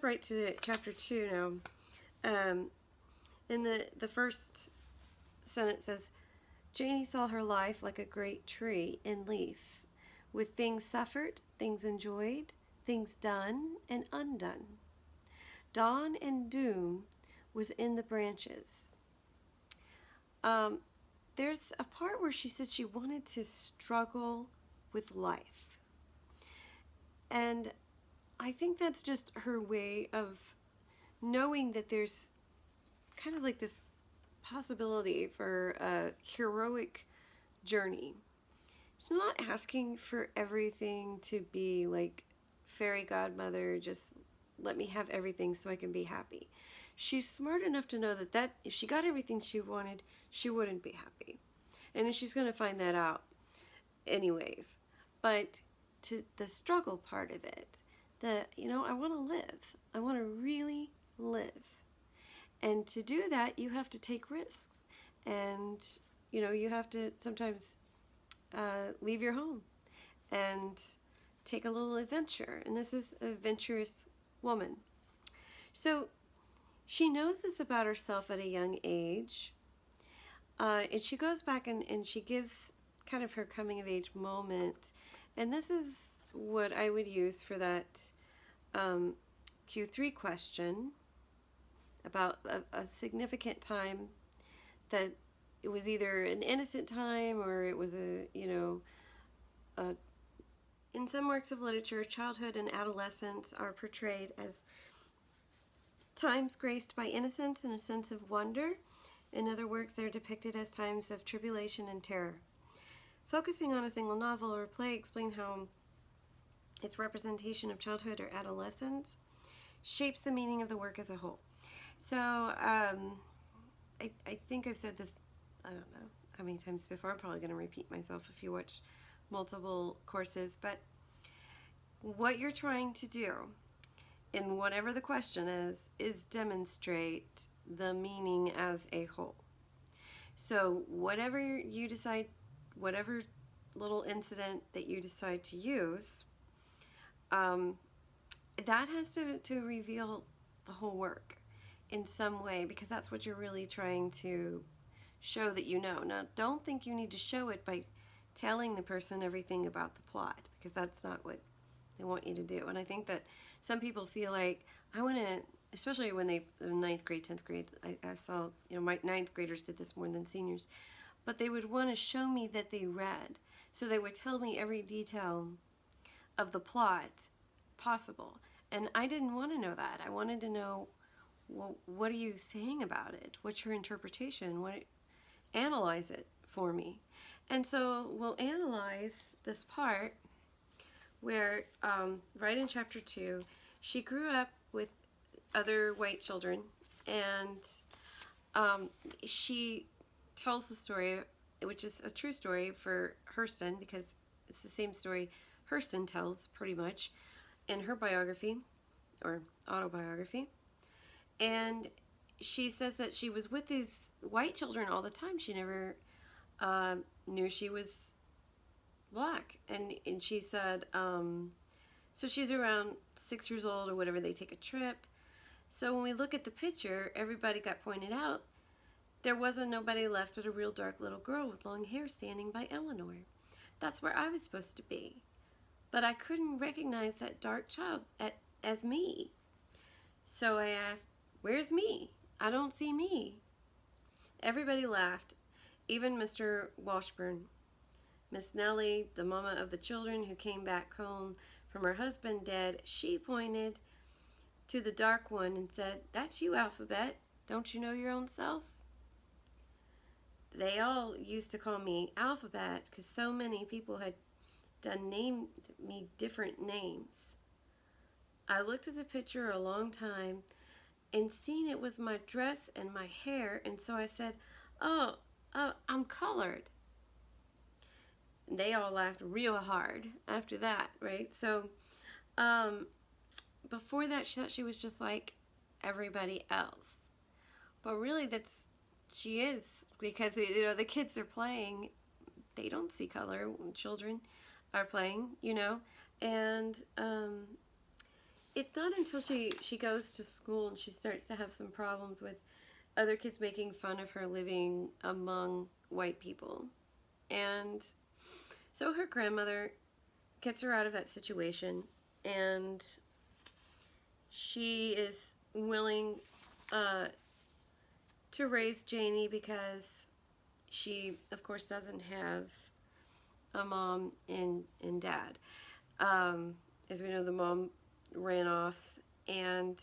Right to chapter 2 now. In the first sentence says, Janie saw her life like a great tree in leaf, with things suffered, things enjoyed, things done and undone. Dawn and doom was in the branches. There's a part where she said she wanted to struggle with life. And I think that's just her way of knowing that there's kind of like this possibility for a heroic journey. She's not asking for everything to be like fairy godmother, just let me have everything so I can be happy. She's smart enough to know that if she got everything she wanted, she wouldn't be happy. And she's going to find that out anyways. But to the struggle part of it, I want to live. I want to really live. And to do that, you have to take risks. And, you have to sometimes leave your home and take a little adventure. And this is a adventurous woman. So she knows this about herself at a young age. And she goes back and she gives kind of her coming of age moment. And this is what I would use for that Q3 question about a significant time that it was either an innocent time or it was in some works of literature, childhood and adolescence are portrayed as times graced by innocence and a sense of wonder. In other works, they're depicted as times of tribulation and terror. Focusing on a single novel or play, explain how its representation of childhood or adolescence shapes the meaning of the work as a whole. So I think I've said this, I don't know how many times before. I'm probably going to repeat myself if you watch multiple courses. But what you're trying to do in whatever the question is demonstrate the meaning as a whole. So whatever you decide, whatever little incident that you decide to use, that has to reveal the whole work in some way, because that's what you're really trying to show that you know. Now, don't think you need to show it by telling the person everything about the plot, because that's not what they want you to do. And I think that some people feel like, I want to, especially when they, in 9th grade, 10th grade, I saw, my 9th graders did this more than seniors, but they would want to show me that they read. So they would tell me every detail of the plot possible. And I didn't want to know that. I wanted to know, well, what are you saying about it? What's your interpretation? Analyze it for me. And so we'll analyze this part where, right in chapter 2, she grew up with other white children, and she tells the story, which is a true story for Hurston, because it's the same story Hurston tells pretty much in her biography or autobiography. And she says that she was with these white children all the time. She never knew she was black. And she said, so she's around 6 years old or whatever, they take a trip. So when we look at the picture, everybody got pointed out. There wasn't nobody left but a real dark little girl with long hair standing by Eleanor. That's where I was supposed to be. But I couldn't recognize that dark child as me. So I asked, where's me? I don't see me. Everybody laughed, even Mr. Washburn. Miss Nellie, the mama of the children who came back home from her husband dead, she pointed to the dark one and said, that's you, Alphabet. Don't you know your own self? They all used to call me Alphabet because so many people had named me different names. I looked at the picture a long time and seen it was my dress and my hair, and so I said, oh, I'm colored. And they all laughed real hard after that, right? So before that, she thought she was just like everybody else. But really, she is, because the kids are playing. They don't see color when children are playing, and it's not until she goes to school and she starts to have some problems with other kids making fun of her living among white people. And so her grandmother gets her out of that situation, and she is willing to raise Janie because she, of course, doesn't have a mom and dad. As we know, the mom ran off, and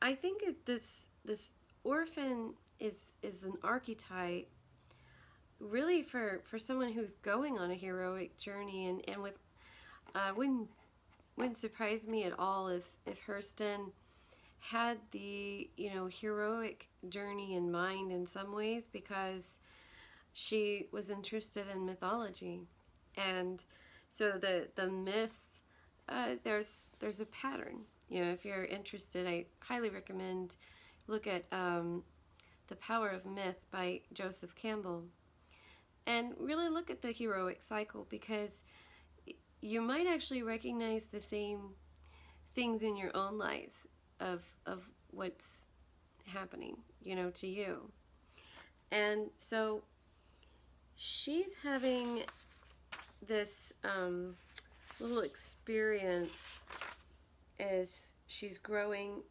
I think this orphan is an archetype really for someone who's going on a heroic journey, and with wouldn't surprise me at all if Hurston had the heroic journey in mind in some ways, because she was interested in mythology. And so the myths, there's a pattern. If you're interested, I highly recommend look at The Power of Myth by Joseph Campbell, and really look at the heroic cycle, because you might actually recognize the same things in your own life of what's happening, to you. And so she's having this little experience as she's growing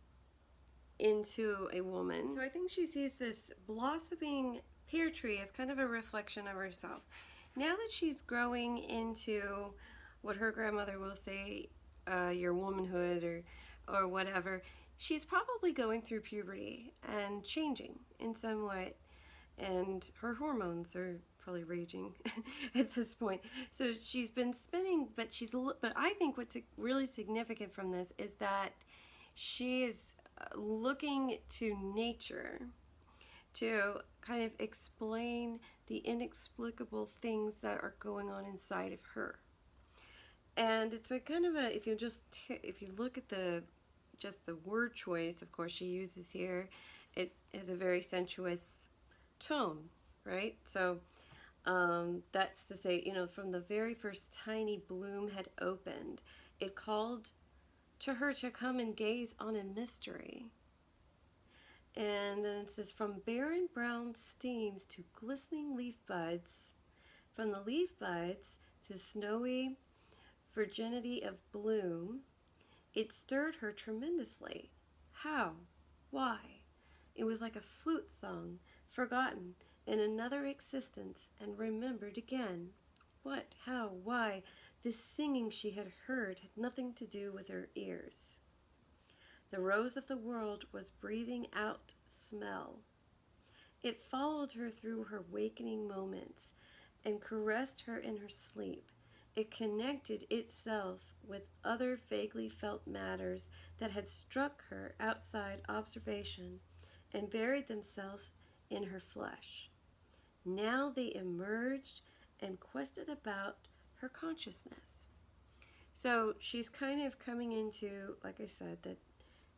into a woman. So I think she sees this blossoming pear tree as kind of a reflection of herself. Now that she's growing into what her grandmother will say, your womanhood or whatever, she's probably going through puberty and changing in some way, and her hormones are probably raging at this point. So she's been spinning, but I think what's really significant from this is that she is looking to nature to kind of explain the inexplicable things that are going on inside of her. And it's a kind of a, if you look at just the word choice, of course, she uses here, it is a very sensuous tone, right? So that's to say, from the very first tiny bloom had opened, it called to her to come and gaze on a mystery. And then it says, from barren brown steams to glistening leaf buds, from the leaf buds to snowy virginity of bloom, it stirred her tremendously. How? Why? It was like a flute song, forgotten in another existence and remembered again. What? How? Why? This singing she had heard had nothing to do with her ears. The rose of the world was breathing out smell. It followed her through her wakening moments and caressed her in her sleep. It connected itself with other vaguely felt matters that had struck her outside observation and buried themselves in her flesh. Now they emerged and quested about her consciousness. So she's kind of coming into, like I said, that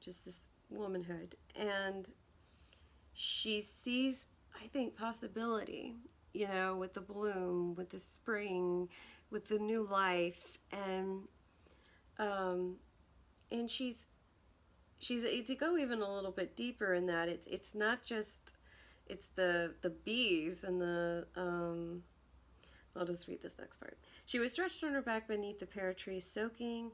just this womanhood, and she sees, I think, possibility, with the bloom, with the spring, with the new life, and she's to go even a little bit deeper in that. It's not just the bees and the I'll just read this next part. She was stretched on her back beneath the pear tree, soaking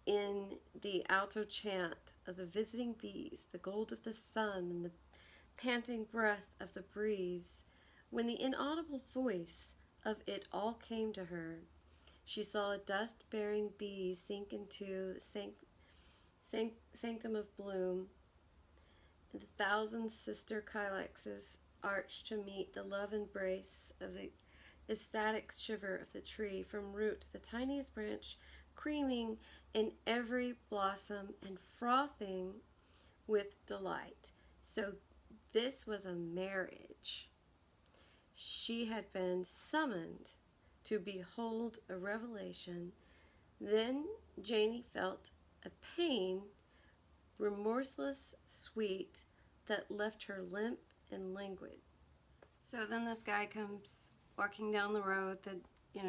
in the alto chant of the visiting bees, the gold of the sun, and the panting breath of the breeze. When the inaudible voice of it all came to her, she saw a dust-bearing bee sink into the sanctum of bloom, and the thousand sister kylexes arched to meet the love embrace of the ecstatic shiver of the tree, from root to the tiniest branch, creaming in every blossom and frothing with delight. So this was a marriage. She had been summoned to behold a revelation. Then Janie felt a pain, remorseless, sweet, that left her limp and languid. So then this guy comes walking down the road that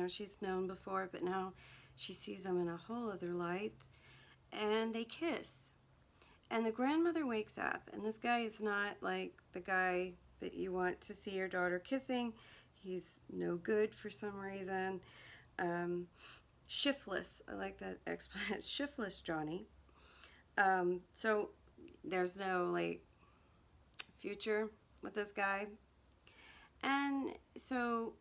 she's known before, but now she sees him in a whole other light. and they kiss. And the grandmother wakes up, and this guy is not like the guy that you want to see your daughter kissing. He's no good for some reason. Shiftless, I like that explanation. Shiftless Johnny. So there's no like future with this guy. And so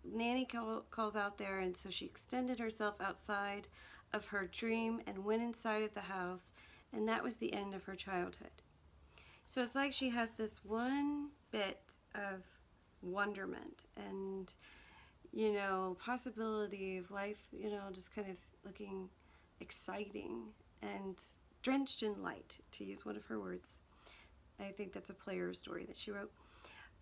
Nanny calls out there, and so she extended herself outside of her dream and went inside of the house, and that was the end of her childhood. So it's like she has this one bit of wonderment and, possibility of life, just kind of looking exciting and drenched in light, to use one of her words. I think that's a player story that she wrote.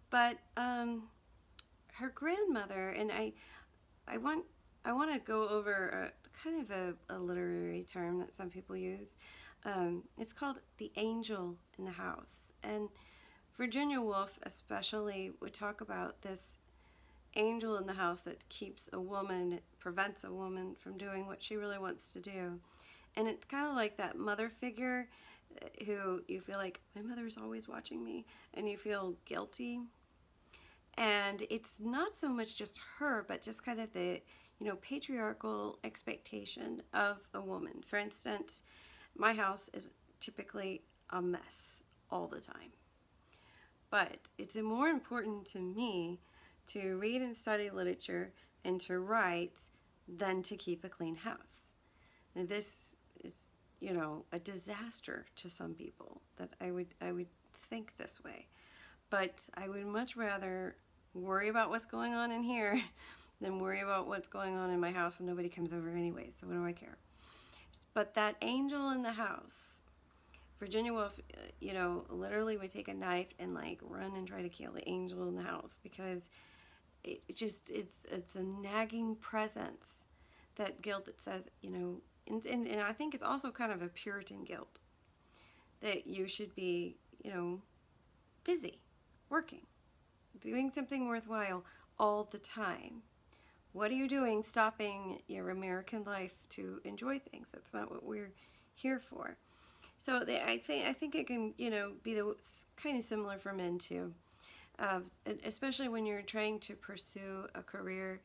But her grandmother, and I want to go over kind of a literary term that some people use. It's called the angel in the house. And Virginia Woolf especially would talk about this angel in the house that prevents a woman from doing what she really wants to do. And it's kind of like that mother figure who you feel like, my mother's always watching me, and you feel guilty. And it's not so much just her, but just kind of the, patriarchal expectation of a woman. For instance, my house is typically a mess all the time. But it's more important to me to read and study literature and to write than to keep a clean house. And this is, a disaster to some people that I would think this way. But I would much rather worry about what's going on in here than worry about what's going on in my house, and nobody comes over anyway, so what do I care? But that angel in the house, Virginia Woolf, literally would take a knife and like run and try to kill the angel in the house, because it's a nagging presence, that guilt that says, and I think it's also kind of a Puritan guilt, that you should be, busy, working, doing something worthwhile all the time. What are you doing stopping your American life to enjoy things? That's not what we're here for. So I think it can, be kind of similar for men too. Especially when you're trying to pursue a career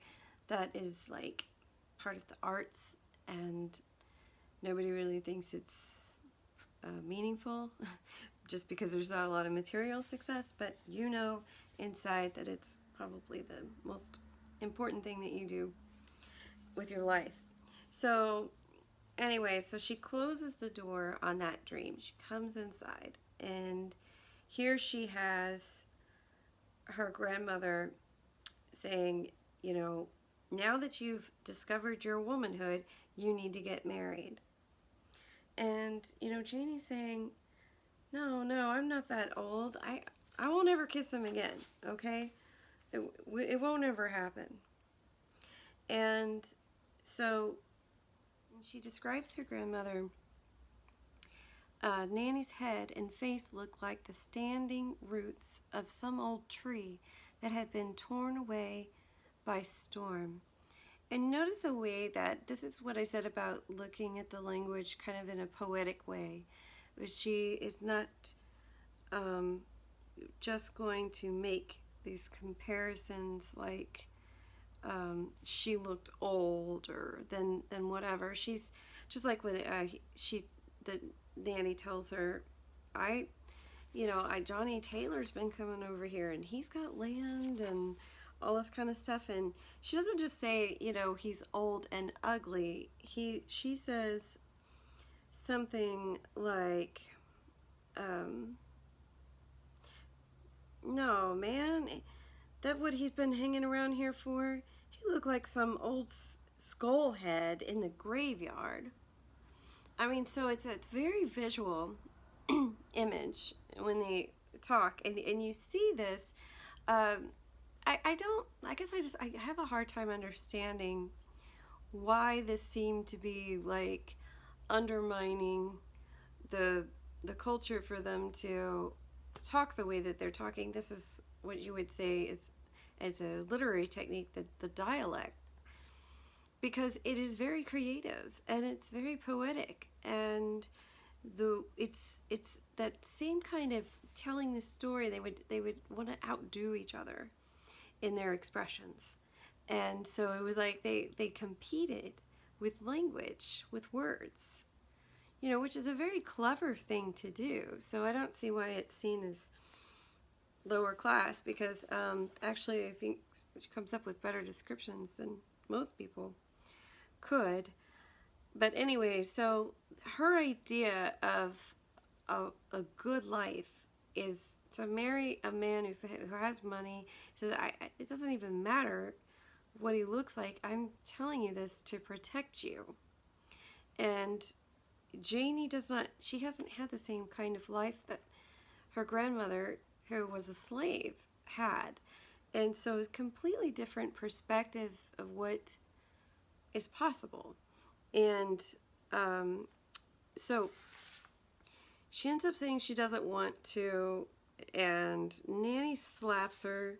that is like part of the arts and nobody really thinks it's meaningful just because there's not a lot of material success, but inside that it's probably the most important thing that you do with your life. So anyway, so she closes the door on that dream. She comes inside, and here she has her grandmother saying, now that you've discovered your womanhood, you need to get married. And, Janie's saying, no, I'm not that old. I won't ever kiss him again, okay? It won't ever happen. And so she describes her grandmother. Nanny's head and face looked like the standing roots of some old tree that had been torn away by storm. And notice the way that, this is what I said about looking at the language kind of in a poetic way. She is not just going to make these comparisons like she looked old or then whatever. She's just like when the Nanny tells her, Johnny Taylor's been coming over here and he's got land and all this kind of stuff, and she doesn't just say, he's old and ugly. She says something like, no, man, that what he's been hanging around here for? He looked like some old skull head in the graveyard. I mean, so it's very visual image when they talk, and you see this. I have a hard time understanding why this seemed to be like undermining the culture for them to talk the way that they're talking. This is what you would say is as a literary technique, the dialect. because it is very creative and it's very poetic, and it's that same kind of telling the story. They would want to outdo each other in their expressions, and so it was like they competed with language, with words, which is a very clever thing to do. So I don't see why it's seen as lower class, because actually I think she comes up with better descriptions than most people could. But anyway, so her idea of a good life is to marry a man who has money. Says, it doesn't even matter what he looks like. I'm telling you this to protect you. And Janie she hasn't had the same kind of life that her grandmother, who was a slave, had. And so it's a completely different perspective of what is possible. And so she ends up saying she doesn't want to, and Nanny slaps her,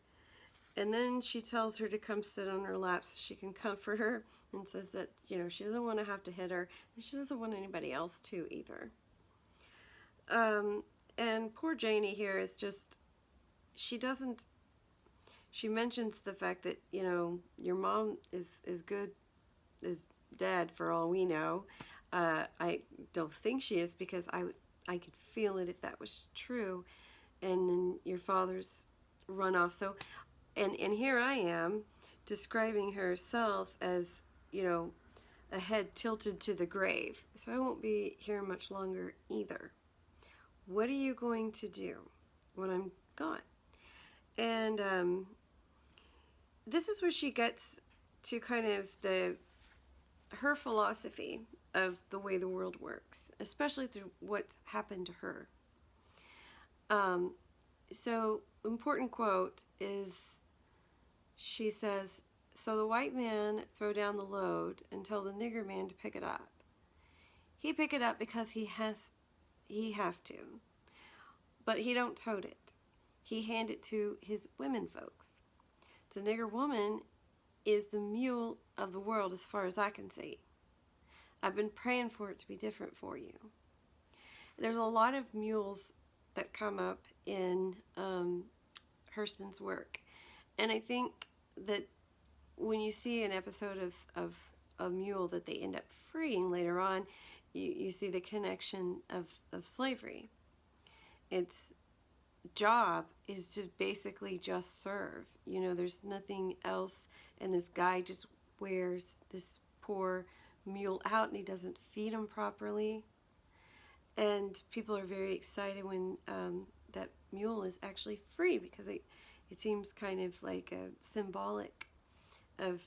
and then she tells her to come sit on her lap so she can comfort her, and says that, she doesn't want to have to hit her, and she doesn't want anybody else to either. And poor Janie here is just, she mentions the fact that, your mom is good as dead for all we know. I don't think she is, because I could feel it if that was true. And then your father's run off. So, and here I am describing herself as, a head tilted to the grave. So I won't be here much longer either. What are you going to do when I'm gone? And this is where she gets to kind of her philosophy of the way the world works, especially through what's happened to her. So, important quote is, she says, "So the white man throw down the load and tell the nigger man to pick it up. He pick it up because he have to, but he don't tote it. He hand it to his women folks. The nigger woman is the mule of the world as far as I can see. I've been praying for it to be different for you." There's a lot of mules that come up in Hurston's work. And I think that when you see an episode of a mule that they end up freeing later on, you see the connection of slavery. Its job is to basically just serve. There's nothing else, and this guy just wears this poor mule out, and he doesn't feed him properly. And people are very excited when that mule is actually free, because it seems kind of like a symbolic of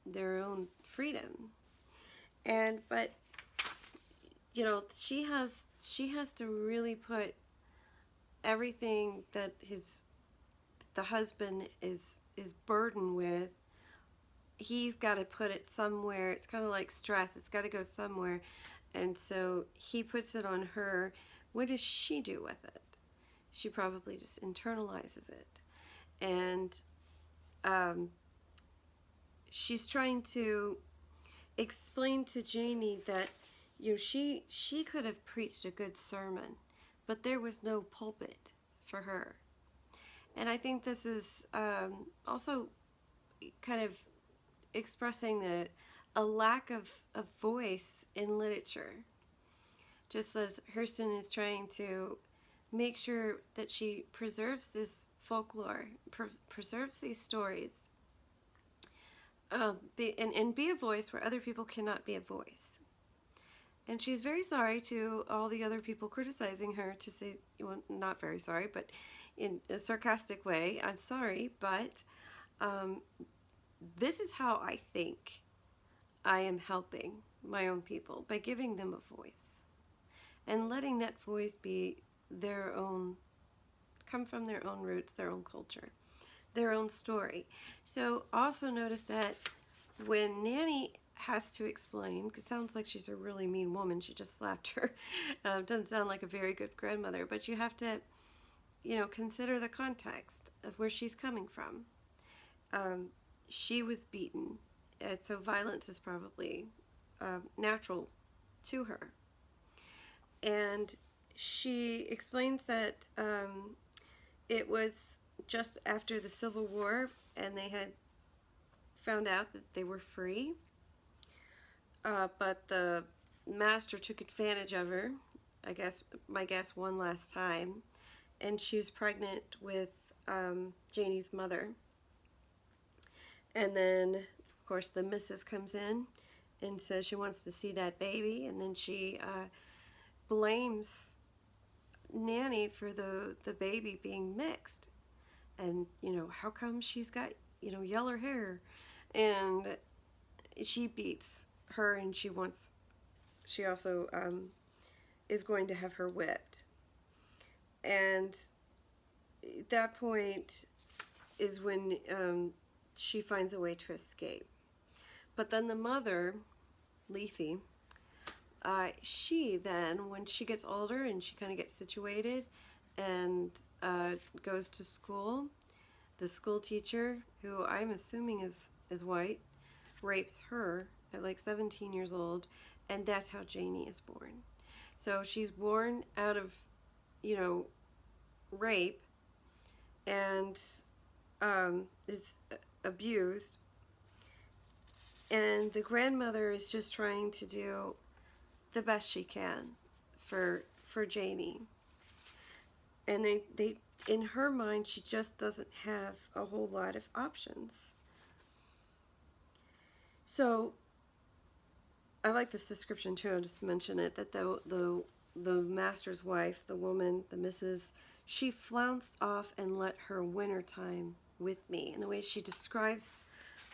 their own freedom. But she has to really put everything that the husband is burdened with. He's got to put it somewhere. It's kind of like stress. It's got to go somewhere. And so he puts it on her. What does she do with it? She probably just internalizes it. And she's trying to explain to Janie that, she could have preached a good sermon, but there was no pulpit for her. And I think this is also kind of expressing a lack of voice in literature. Just as Hurston is trying to make sure that she preserves this folklore, preserves these stories, and be a voice where other people cannot be a voice. And she's very sorry to all the other people criticizing her, to say, well, not very sorry, but in a sarcastic way, I'm sorry, but this is how I think I am helping my own people, by giving them a voice and letting that voice be their own, come from their own roots, their own culture, their own story. So also notice that when Nanny has to explain, because it sounds like she's a really mean woman, she just slapped her, doesn't sound like a very good grandmother, but you have to, consider the context of where she's coming from. She was beaten so violence is probably natural to her. And she explains that it was just after the Civil War, and they had found out that they were free, but the master took advantage of her, I guess, my guess, one last time, and she was pregnant with Janie's mother. And then, of course, the missus comes in and says she wants to see that baby, and then she blames Nanny for the baby being mixed. And, how come she's got, yellow hair? And she beats her, and she also is going to have her whipped. And at that point is when she finds a way to escape. But then the mother, Leafy, she then, when she gets older and she kind of gets situated and goes to school, the school teacher, who I'm assuming is white, rapes her at like 17 years old, and that's how Janie is born. So she's born out of, rape, and is abused, and the grandmother is just trying to do the best she can for Janie. And they in her mind, she just doesn't have a whole lot of options. So I like this description too. I'll just mention it, that the master's wife, the woman, the missus, she flounced off and let her winter time with me. And the way she describes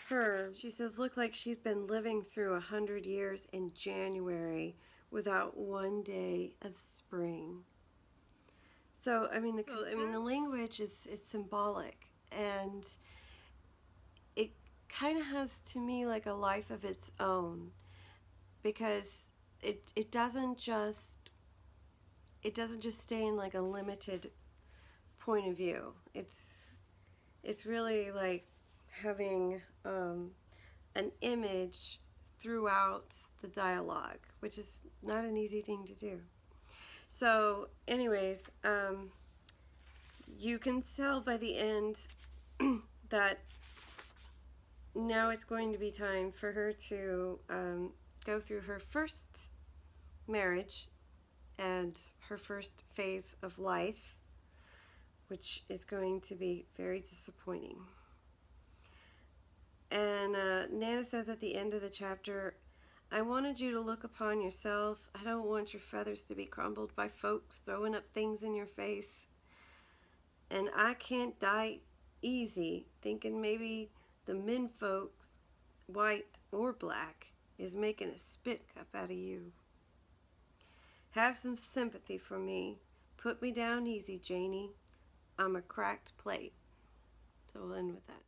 her, she says, looked like she'd been living through 100 years in January without one day of spring. So the language is symbolic, and it kind of has, to me, like a life of its own, because it doesn't just stay in like a limited point of view. It's really like having an image throughout the dialogue, which is not an easy thing to do. So anyways, you can tell by the end that now it's going to be time for her to go through her first marriage and her first phase of life, which is going to be very disappointing. And Nana says at the end of the chapter, I wanted you to look upon yourself. I don't want your feathers to be crumbled by folks throwing up things in your face. And I can't die easy thinking maybe the men folks, white or black, is making a spit cup out of you. Have some sympathy for me. Put me down easy, Janie. I'm a cracked plate. So we'll end with that.